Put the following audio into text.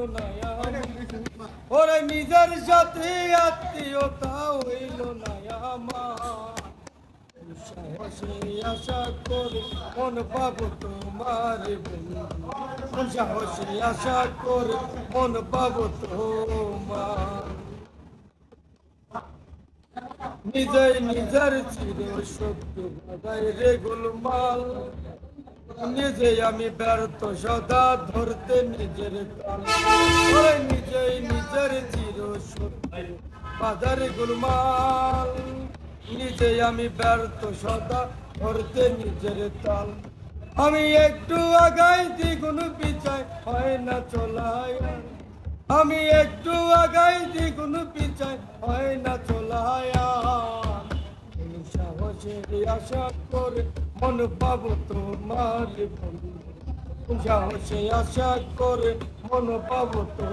না ওরে নিজের সাথে আত্মীয়তা হইল না আমার সাহসে আশা করে মন পাবো তোমার বন্ধু সাহসে আশা করে মন পাবো তোমার নিজেই নিজের চির সত্য বাদায় রে গোলমাল নিজেই আমি ব্যর্থ সদা ধরতে নিজের কাল নিজেই নিজের চির সত্য বাদার গোলমাল নিজেই আমি ব্যর্থ সদা ধরতে নিজের তাল আমি একটু আগাই দ্বিগুণ পিছাই হয় না চলায় আমি একটু আগাই দ্বিগুণ পিছাই হয় না চলায় সাহসের আশা করে মন পাবো তোমার বন্ধু সাহসে আশা করে মন পাবো তো